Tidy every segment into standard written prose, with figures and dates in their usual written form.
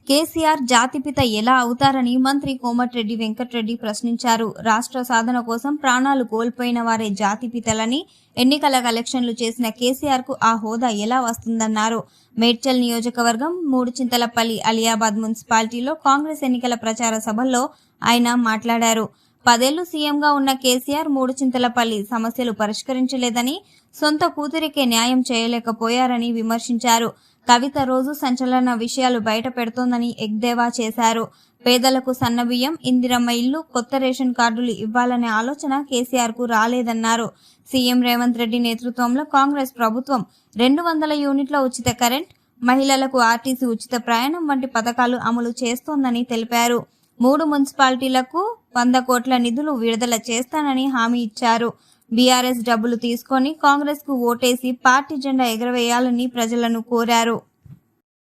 కేసీఆర్ జాతిపిత ఎలా అవుతారని మంత్రి కోమటిరెడ్డి వెంకటరెడ్డి ప్రశ్నించారు. రాష్ట్ర సాధన కోసం ప్రాణాలు కోల్పోయిన వారే జాతిపితలని, ఎన్నికల కలెక్షన్లు చేసిన కేసీఆర్ కు ఆ హోదా ఎలా వస్తుందన్నారు. మేడ్చల్ నియోజకవర్గం మూడుచింతలపల్లి అలియాబాద్ మున్సిపాలిటీలో కాంగ్రెస్ ఎన్నికల ప్రచార సభల్లో ఆయన మాట్లాడారు. 10 ఏళ్లు సీఎంగా ఉన్న కేసీఆర్ మూడుచింతలపల్లి సమస్యలు పరిష్కరించలేదని, సొంత కూతురికే న్యాయం చేయలేకపోయారని విమర్శించారు. కవిత రోజు సంచలన విషయాలు బయట పెడుతోందని ఎద్దేవా చేశారు. పేదలకు సన్నబియ్యం, ఇందిరమ్మ ఇల్లు, కొత్త రేషన్ కార్డులు ఇవ్వాలనే ఆలోచన కేసీఆర్ కు రాలేదన్నారు. సీఎం రేవంత్ రెడ్డి నేతృత్వంలో కాంగ్రెస్ ప్రభుత్వం 200 యూనిట్ల ఉచిత కరెంట్, మహిళలకు ఆర్టీసీ ఉచిత ప్రయాణం వంటి పథకాలు అమలు చేస్తోందని తెలిపారు. 3 మున్సిపాలిటీలకు 100 కోట్ల నిధులు విడుదల చేస్తానని హామీ ఇచ్చారు. బీఆర్ఎస్ డబ్బులు తీసుకొని కాంగ్రెస్ కు ఓటేసి పార్టీ జెండా ఎగరవేయాలని ప్రజలను కోరారు.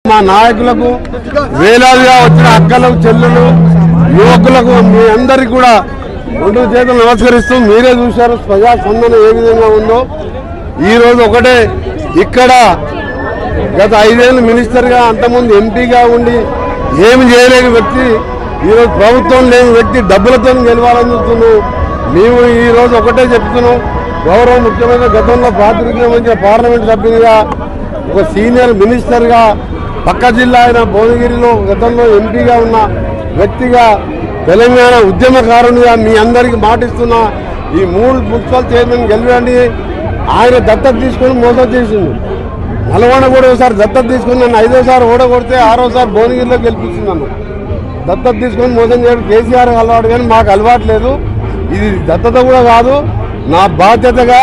మా నాయకులకు, వేలాదిగా వచ్చిన అక్కలకు, చెల్లెలు, యువకులకు మీ అందరికీ కూడా రెండు చేతులు నమస్కరిస్తూ, మీరే చూశారు ప్రజా స్పందన ఏ విధంగా ఉందో. ఈ రోజు ఒకటే, ఇక్కడ గత 5 ఏళ్ళు మినిస్టర్గా, అంతకుముందు ఎంపీగా ఉండి ఏమి చేయలేని వ్యక్తి, ఈరోజు ప్రభుత్వం లేని వ్యక్తి డబ్బులతో గెలవాలని చూస్తున్నాం. మేము ఈ రోజు ఒకటే చెప్తున్నాం, గౌరవ ముఖ్యమంత్రి గతంలో ప్రాతినిధ్యం పార్లమెంట్ సభ్యునిగా, ఒక సీనియర్ మినిస్టర్గా, పక్క జిల్లా అయిన భువనగిరిలో గతంలో ఎంపీగా ఉన్న వ్యక్తిగా, తెలంగాణ ఉద్యమకారునిగా మీ అందరికీ మాటిస్తున్నా, ఈ 3 మున్సిపల్ చైర్మన్ గెలవండి. ఆయన దత్తత తీసుకొని మోసం చేసిండు. నల్గొండ కూడా ఒకసారి దత్తత తీసుకుని నన్ను 5వ ఓడగొడితే 6వ భువనగిరిలో గెలిపించింది. దత్తత తీసుకొని మోసం చేయడం కేసీఆర్ అలవాటు, కానీ మాకు అలవాటు లేదు. ఇది దత్తత కూడా కాదు, నా బాధ్యతగా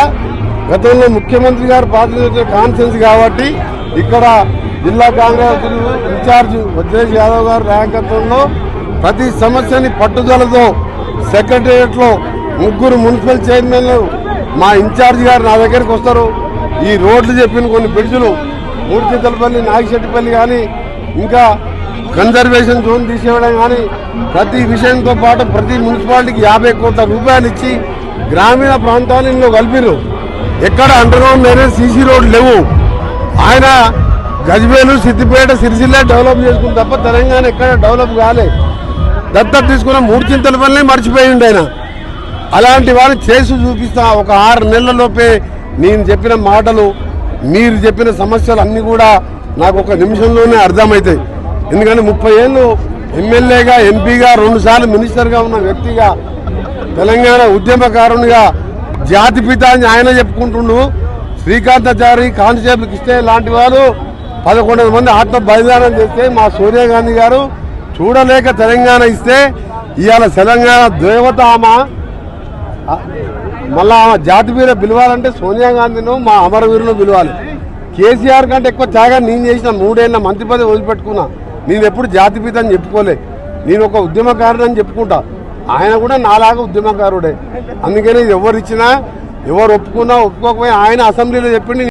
గతంలో ముఖ్యమంత్రి గారు ప్రాతినిధ్యం కాన్ఫరెన్స్ కాబట్టి ఇక్కడ జిల్లా కాంగ్రెస్ ఇన్ఛార్జ్ వజ్రేష్ యాదవ్ గారు నాయకత్వంలో ప్రతి సమస్యని పట్టుదలతో సెక్రటేరియట్లో 3 మున్సిపల్ చైర్మన్లు మా ఇన్ఛార్జ్ గారు నా దగ్గరికి వస్తారు. ఈ రోడ్లు చెప్పిన కొన్ని బ్రిడ్జులు, మూడుచింతలపల్లి, నాగిశెట్టిపల్లి కానీ, ఇంకా కన్జర్వేషన్ జోన్ తీసేయడం కానీ, ప్రతి విషయంతో పాటు ప్రతి మున్సిపాలిటీకి 50 కోట్ల రూపాయలు ఇచ్చి గ్రామీణ ప్రాంతాలలో కలిపిరు. ఎక్కడ అండర్ గ్రౌండ్ డ్రైనేజ్, సీసీ రోడ్లు లేవు. ఆయన గజ్వేలు, సిద్దిపేట, సిరిసిల్ల డెవలప్ చేసుకుని తప్ప తెలంగాణ ఎక్కడ డెవలప్ కాలే. దత్తత తీసుకున్న మూడుచింతలపల్లి మర్చిపోయిండు ఆయన. అలాంటి వాళ్ళు చేసి చూపిస్తా. ఒక 6 నెలలలోపే నేను చెప్పిన మాటలు, మీరు చెప్పిన సమస్యలు అన్నీ కూడా నాకు ఒక నిమిషంలోనే అర్థమవుతాయి. ఎందుకంటే 30 ఏళ్ళు ఎమ్మెల్యేగా, ఎంపీగా, 2 సార్లు మినిస్టర్గా ఉన్న వ్యక్తిగా, తెలంగాణ ఉద్యమకారునిగా, జాతిపిత అని ఆయన చెప్పుకుంటుండు. శ్రీకాంతాచారి, కానిస్టేబుల్ కృష్ణ లాంటి వారు 11 మంది ఆత్మ బలిదానం చేస్తే మా సోనియా గాంధీ గారు చూడలేక తెలంగాణ ఇస్తే, ఇవాళ తెలంగాణ దేవత ఆమె. మళ్ళా ఆమె జాతిపీత పిలవాలంటే సోనియా గాంధీను, మా అమరవీరును పిలవాలి. కేసీఆర్ కంటే ఎక్కువ త్యాగాన్ని నేను చేసిన. 3 ఏళ్ళ మంత్రి పదవి వదిలిపెట్టుకున్నా. నేను ఎప్పుడు జాతిపిత అని చెప్పుకోలే. నేను ఒక ఉద్యమకారుడు అని చెప్పుకుంటా. ఆయన కూడా నాలాగా ఉద్యమకారుడే. అందుకని ఎవరు ఇచ్చినా, ఎవరు ఒప్పుకున్నా ఒప్పుకోకపోయినా ఆయన అసెంబ్లీలో చెప్పింది.